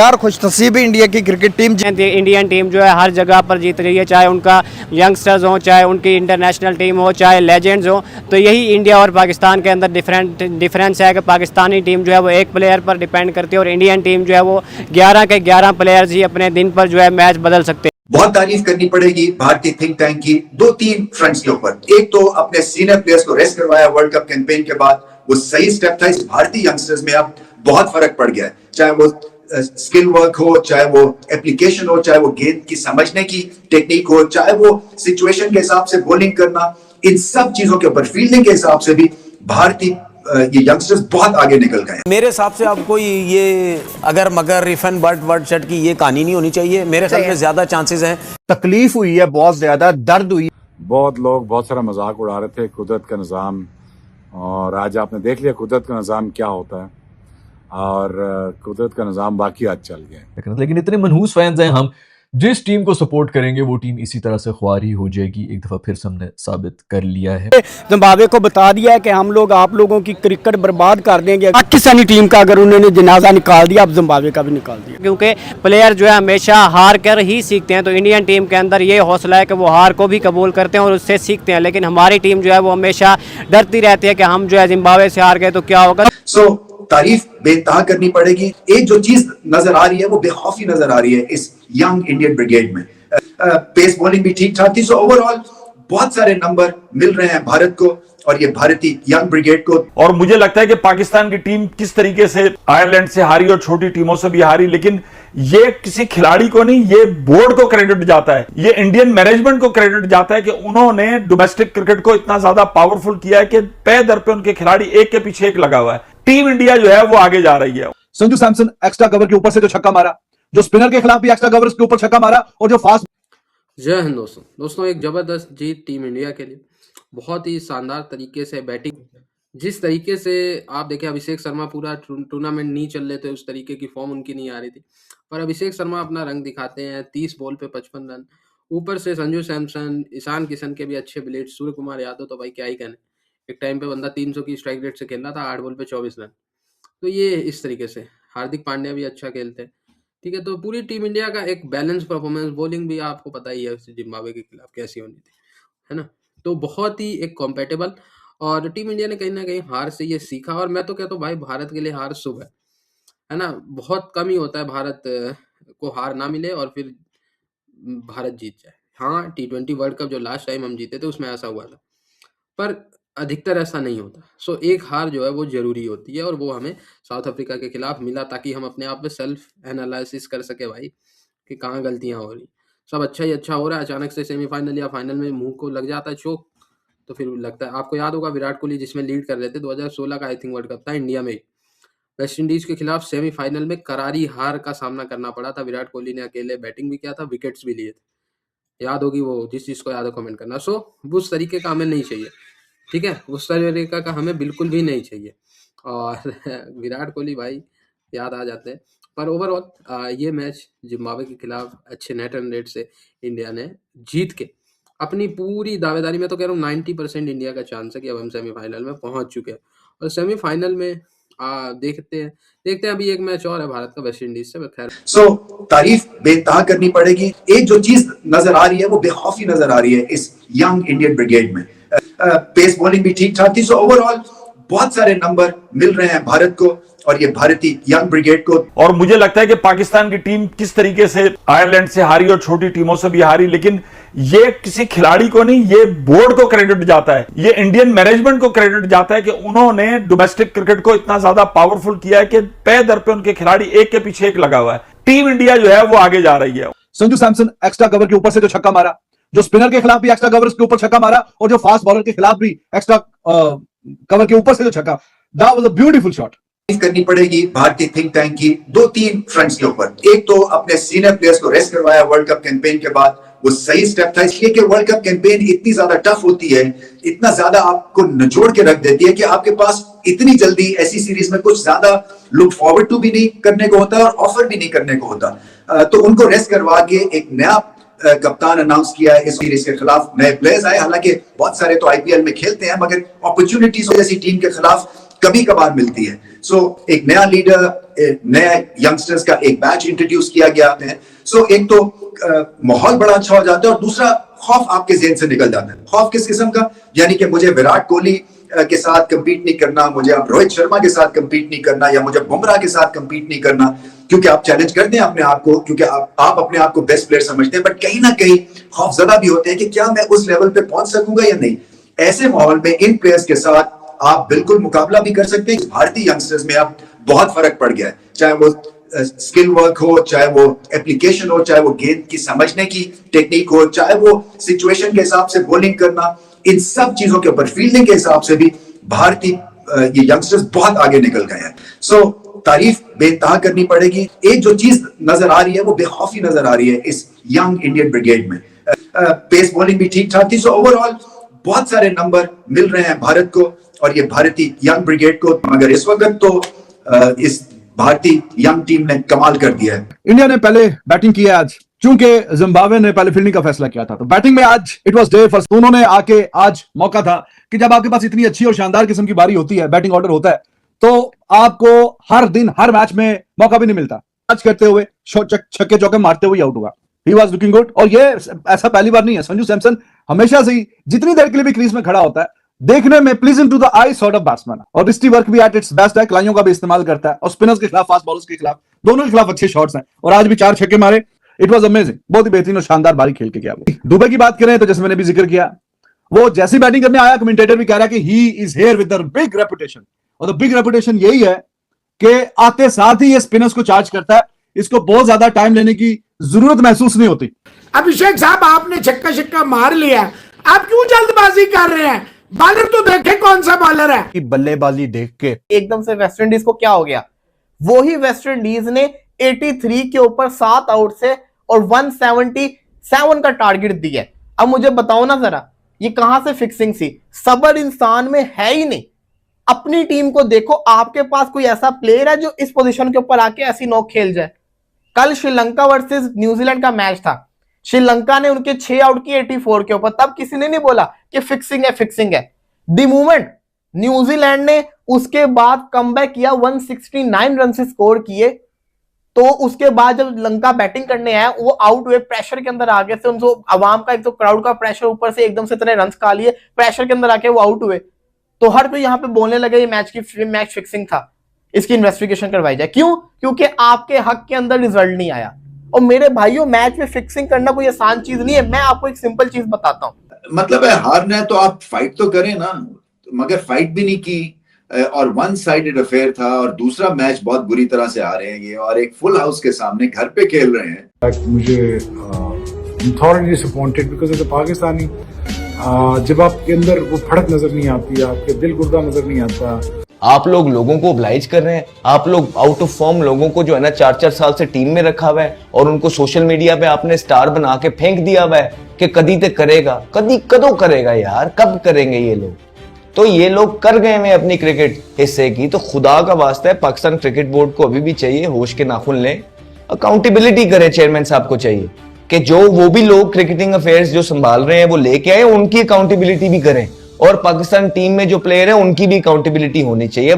यार खुशनसीब इंडिया की cricket team Indian team जो है हर जगह पर जीत रही है, चाहे उनका यंगस्टर्स हो, चाहे उनकी इंटरनेशनल टीम हो, चाहे लेजेंड्स हो। तो यही इंडिया और पाकिस्तान के अंदर डिफरेंस है कि पाकिस्तानी टीम जो है वो एक प्लेयर पर डिपेंड करती है और इंडियन टीम जो है वो 11 के 11 प्लेयर्स ही अपने दिन पर जो है मैच बदल सकते हैं। बहुत तारीफ करनी पड़ेगी भारतीय थिंक टैंक की दो तीन फ्रंट्स के ऊपर। एक तो अपने सीनियर प्लेयर्स को रेस्ट करवाया वर्ल्ड कप कैंपेन के बाद, वो सही स्टेप था। इस भारतीय यंगस्टर्स में अब बहुत फर्क पड़ गया है, चाहे वो स्किल वर्क हो, चाहे वो एप्लीकेशन हो, चाहे वो गेंद की समझने की टेक्निक हो, चाहे वो सिचुएशन के हिसाब से बॉलिंग करना, इन सब चीजों के ऊपर फील्डिंग के हिसाब से भी भारतीय ये यंगस्टर्स बहुत आगे निकल गए। मेरे हिसाब से अब कोई ये अगर मगर रिफन बट वर्ड शट की ये कहानी नहीं होनी चाहिए। मेरे ख्याल में ज्यादा चांसेस हैं। तकलीफ हुई है, बहुत ज्यादा दर्द हुई। बहुत लोग बहुत सारा मजाक उड़ा रहे थे कुदरत का निज़ाम, और आज आपने देख लिया कुदरत का निज़ाम क्या होता है, और कुदरत का निज़ाम बाकी आज चल गया। लेकिन इतने मनहूस फैंस हैं हम, जिस टीम को सपोर्ट करेंगे वो टीम इसी तरह से ख्वारी हो जाएगी। एक दफ़ा फिर हमने साबित कर लिया है। जिम्बाब्वे को बता दिया है कि हम लोग आप लोगों की क्रिकेट बर्बाद कर देंगे। पाकिस्तानी टीम का अगर उन्होंने जनाजा निकाल दिया, अब जिम्बाब्वे का भी निकाल दिया। क्योंकि प्लेयर जो है हमेशा हार कर ही सीखते हैं, तो इंडियन टीम के अंदर ये हौसला है कि वो हार को भी कबूल करते हैं और उससे सीखते हैं। लेकिन हमारी टीम जो है वो हमेशा डरती रहती है कि हम जो है जिम्बाब्वे से हार गए तो क्या होगा। तारीफ बेतहा करनी पड़ेगी। एक जो चीज नजर आ रही है वो बेखौफी नजर आ रही है इस यंग इंडियन ब्रिगेड में। पेस बॉलिंग भी ठीक ठाक थी। सो ओवरऑल बहुत सारे नंबर मिल रहे हैं भारत को और ये भारतीय यंग ब्रिगेड को। और मुझे लगता है कि पाकिस्तान की टीम किस तरीके से आयरलैंड से हारी और छोटी टीमों से भी हारी, लेकिन ये किसी खिलाड़ी को नहीं, ये बोर्ड को क्रेडिट जाता है, ये इंडियन मैनेजमेंट को क्रेडिट जाता है कि उन्होंने डोमेस्टिक क्रिकेट को इतना ज्यादा पावरफुल किया है कि पे दर पे उनके खिलाड़ी एक के पीछे एक लगा हुआ है। टीम इंडिया जो है वो आगे जा रही है। संजू सैमसन एक्स्ट्रा कवर के ऊपर से जो छक्का मारा, जो स्पिनर के खिलाफ भी एक्स्ट्रा कवर के ऊपर छक्का मारा, और जो फास्ट। जय हिंद दोस्तों, एक जबरदस्त जीत टीम इंडिया के लिए। बहुत ही शानदार तरीके से बैटिंग, जिस तरीके से आप देखें अभिषेक शर्मा पूरा टूर्नामेंट नहीं चल रहे थे, उस तरीके की फॉर्म उनकी नहीं आ रही थी, पर अभिषेक शर्मा अपना रंग दिखाते हैं। 30 बॉल पे 55 रन, ऊपर से संजू सैमसन, ईशान किशन के भी अच्छे ब्लेड, सूर्य कुमार यादव तो भाई क्या ही कहने। एक टाइम पे बंदा 300 की स्ट्राइक रेट से खेल रहा था, 8 बॉल पे 24 रन। तो ये इस तरीके से हार्दिक पांड्या भी अच्छा खेलते हैं, ठीक है। तो पूरी टीम इंडिया का एक बैलेंस परफॉर्मेंस, बॉलिंग भी आपको पता ही है जिम्बाब्वे के खिलाफ कैसी होनी थी, है ना। तो बहुत ही एक कॉम्पेटेबल, और टीम इंडिया ने कहीं ना कहीं हार से ये सीखा। और मैं तो कहता हूँ भाई भारत के लिए हार शुभ है ना। बहुत कम ही होता है भारत को हार ना मिले और फिर भारत जीत जाए। हाँ, T20 वर्ल्ड कप जो लास्ट टाइम हम जीते थे उसमें ऐसा हुआ था, पर अधिकतर ऐसा नहीं होता। सो एक हार जो है वो जरूरी होती है, और वो हमें साउथ अफ्रीका के खिलाफ मिला, ताकि हम अपने आप में सेल्फ एनालिसिस कर सके भाई कि कहाँ गलतियां हो रही। सब अच्छा ही अच्छा हो रहा है, अचानक से सेमीफाइनल या फाइनल में मुंह को लग जाता है चोक, तो फिर लगता है। आपको याद होगा विराट कोहली जिसमें लीड कर रहे थे, 2016 का आई थिंक वर्ल्ड कप था, इंडिया में वेस्ट इंडीज के खिलाफ सेमीफाइनल में करारी हार का सामना करना पड़ा था। विराट कोहली ने अकेले बैटिंग भी किया था, विकेट्स भी लिए थे। याद होगी वो, जिस चीज को याद हो कमेंट करना। सो उस तरीके का हमें नहीं चाहिए, ठीक है, उस तरीके का हमें बिल्कुल भी नहीं चाहिए। और विराट कोहली भाई याद आ जाते हैं। पर ओवरऑल ये मैच जिम्बाब्वे के खिलाफ अच्छे नेट रन रेट से इंडिया ने जीत के अपनी पूरी दावेदारी में, तो कह रहा हूँ 90% इंडिया का चांस है कि अब हम सेमीफाइनल में पहुंच चुके हैं। और सेमीफाइनल में देखते हैं अभी एक मैच और है भारत का वेस्ट इंडीज से। खैर तारीफ बेतहा करनी पड़ेगी। एक जो चीज नजर आ रही है वो बेखौफी नजर आ रही है इस यंग इंडियन ब्रिगेड में। पेस बॉलिंग भी ठीक ठाक थी। सो ओवरऑल बहुत सारे नंबर मिल रहे हैं भारत को और ये भारतीय यंग ब्रिगेड को। और मुझे लगता है कि पाकिस्तान की टीम किस तरीके से आयरलैंड से हारी और छोटी टीमों से भी हारी, लेकिन ये किसी खिलाड़ी को नहीं, ये बोर्ड को क्रेडिट जाता है, ये इंडियन मैनेजमेंट को क्रेडिट जाता है कि उन्होंने डोमेस्टिक क्रिकेट को इतना ज्यादा पावरफुल किया है कि पे दर पे उनके खिलाड़ी एक के पीछे एक लगा हुआ है। टीम इंडिया जो है वो आगे जा रही है। संजू सैमसन एक्स्ट्रा कवर के ऊपर से जो छक्का मारा, जो स्पिनर के खिलाफ भी एक्स्ट्रा कवर के ऊपर छक्का मारा, और जो फास्ट बॉलर के खिलाफ भी एक्स्ट्रा कवर के ऊपर से जो छक्का, that was a beautiful shot. करनी पड़ेगी भारतीय थिंक टैंक की दो तीन फ्रंट्स के ऊपर। एक तो अपने सीनियर प्लेयर्स को रेस्ट करवाया वर्ल्ड कप कैंपेन के बाद, वो सही स्टेप था, इसलिए कि वर्ल्ड कप कैंपेन इतनी ज्यादा टफ होती है, इतना ज्यादा आपको निचोड़ के रख देती है कि आपके पास इतनी जल्दी ऐसी सीरीज में कुछ ज्यादा लुक फॉरवर्ड टू भी नहीं करने को होता और ऑफर भी नहीं करने को होता। तो उनको रेस्ट करवा के एक नया कप्तान अनाउंस किया है इस सीरीज के खिलाफ। नए प्लेयर्स आए, हालांकि बहुत सारे तो आईपीएल में खेलते हैं, मगर अपॉर्चुनिटीज जैसी टीम के खिलाफ कभी कभार मिलती है। सो एक नया लीडर नए यंगस्टर्स का एक बैच इंट्रोड्यूस किया गया है। सो एक तो माहौल बड़ा अच्छा हो जाता है और दूसरा खौफ आपके जेहन से निकल जाता है। खौफ किस किस्म का? यानी कि मुझे विराट कोहली के साथ कंपीट नहीं करना, मुझे अब रोहित शर्मा के साथ कंपीट नहीं करना, या मुझे बुमराह के साथ कंपीट नहीं करना, क्योंकि आप चैलेंज करते हैं अपने आप को, क्योंकि आप अपने आप को बेस्ट प्लेयर समझते हैं, बट कहीं ना कहीं खौफजदा भी होते हैं कि क्या मैं उस लेवल पे पहुंच सकूंगा या नहीं। ऐसे माहौल में इन प्लेयर्स के साथ आप बिल्कुल मुकाबला भी कर सकते हैं। भारतीय यंगस्टर्स में अब बहुत फर्क पड़ गया है, चाहे वो स्किल वर्क हो, चाहे वो एप्लीकेशन हो, चाहे वो गेंद की समझने की टेक्निक हो, चाहे वो सिचुएशन के हिसाब से बॉलिंग करना, इन सब चीजों के ऊपर फील्डिंग के हिसाब से भी भारतीय ये यंगस्टर्स बहुत आगे निकल गए हैं। सो तारीफ बेइंतहा करनी पड़ेगी। एक जो चीज नजर आ रही है वो बेखौफी नजर आ रही है इस यंग इंडियन ब्रिगेड में। पेस बॉलिंग भी ठीक ठाक थी। सो ओवरऑल बहुत सारे नंबर मिल रहे हैं भारत को और ये भारतीय यंग ब्रिगेड को, मगर इस वक्त तो इस भारतीय यंग टीम ने कमाल कर दिया है। इंडिया ने पहले बैटिंग की है आज, चूंकि जिम्बाब्वे ने पहले फील्डिंग का फैसला किया था, तो बैटिंग में आज इट वाज डे फर्स्ट। उन्होंने आके आज मौका था कि जब आपके पास इतनी अच्छी और शानदार किस्म की बारी होती है, बैटिंग ऑर्डर होता है, तो आपको हर दिन हर मैच में मौका भी नहीं मिलता। आज करते हुए छक्के चौके मारते हुए आउट हुआ। ही वाज लुकिंग गुड, और ये ऐसा पहली बार नहीं है। संजू सैमसन हमेशा से ही जितनी देर के लिए भी क्रीज में खड़ा होता है, देखने में pleasant to the eye sort of batsman, और रिस्टी वर्क भी एट इट्स बेस्ट है, कलाइयों का भी इस्तेमाल करता है, और स्पिनर्स के खिलाफ, फास्ट बॉलर्स के खिलाफ, दोनों के खिलाफ अच्छे शॉट्स हैं, और आज भी 4 छक्के मारे। इट वाज अमेजिंग, बहुत ही बेहतरीन और शानदार बारी खेल के गया वो। दुबई की बात करें तो जैसे मैंने भी जिक्र किया, वो जैसी बैटिंग करने आया, कमेंटेटर भी कह रहा है कि he is here with the big reputation, और द बिग रेपुटेशन यही है कि आते साथ ही ये स्पिनर्स को चार्ज करता है, इसको बहुत ज्यादा टाइम लेने की जरूरत महसूस नहीं होती। अभिषेक साहब, आपने छक्का मार लिया, आप क्यों जल्दबाजी कर रहे हैं? बॉलर तो देखे कौन सा बॉलर है। की बल्लेबाजी देख के एकदम से वेस्ट इंडीज को क्या हो गया? वो ही वेस्ट इंडीज ने 83 के ऊपर 7 आउट से और 177 का टारगेट दिया। अब मुझे बताओ ना जरा, ये कहां से फिक्सिंग सी? सबर इंसान में है ही नहीं। अपनी टीम को देखो, आपके पास कोई ऐसा प्लेयर है जो इस पोजीशन के ऊपर आके ऐसी नॉक खेल जाए? कल श्रीलंका वर्सेस न्यूजीलैंड का मैच था, श्रीलंका ने उनके 6 आउट की 84 के ऊपर, तब किसी ने नहीं बोला कि फिक्सिंग है। द मोमेंट न्यूजीलैंड ने उसके बाद कमबैक किया, 169 रन से स्कोर किए, तो उसके बाद जब लंका बैटिंग करने आया, वो आउट हुए, प्रेशर के अंदर आ गए थे। उनको आवाम का, एक तो क्राउड का प्रेशर, ऊपर से एकदम से इतने रन खा लिए, प्रेशर के अंदर आके वो आउट हुए। तो हर कोई यहाँ पे बोलने लगे ये मैच फिक्सिंग था, इसकी इन्वेस्टिगेशन करवाई जाए। क्यों? क्योंकि आपके हक के अंदर रिजल्ट नहीं आया। और मेरे भाइयों, मैच में फिक्सिंग करना कोई आसान चीज नहीं है। मैं आपको एक सिंपल चीज बताता हूं। मतलब है हारना है तो आप फाइट तो करें ना, मगर फाइट भी नहीं की, और वन साइडेड अफेयर था, और दूसरा मैच बहुत बुरी तरह से आ रहे हैं ये, और एक फुल हाउस के सामने घर पे खेल रहे हैं। मुझे thoroughly disappointed because as a Pakistani, जब आपके अंदर वो फड़क नजर नहीं आती, आपके दिल गुर्दा नजर नहीं आता। आप लोग लोगों को ऑब्लाइज कर रहे हैं, आप लोग आउट ऑफ फॉर्म लोगों को जो है ना 4-4 साल से टीम में रखा हुआ है, और उनको सोशल मीडिया पे आपने स्टार बना के फेंक दिया हुआ है कि कदी तक करेगा, कदों करेगा यार, कब करेंगे ये लोग? तो ये लोग कर गए हैं अपनी क्रिकेट हिस्से की। तो खुदा का वास्ता है, पाकिस्तान क्रिकेट बोर्ड को अभी भी चाहिए होश के नाखून लें, अकाउंटेबिलिटी करें। चेयरमैन साहब को चाहिए कि जो वो भी लोग क्रिकेटिंग अफेयर्स जो संभाल रहे हैं वो लेके आए, उनकी अकाउंटेबिलिटी भी करें, और पाकिस्तान टीम में जो प्लेयर है उनकी भी अकाउंटेबिलिटी होनी चाहिए।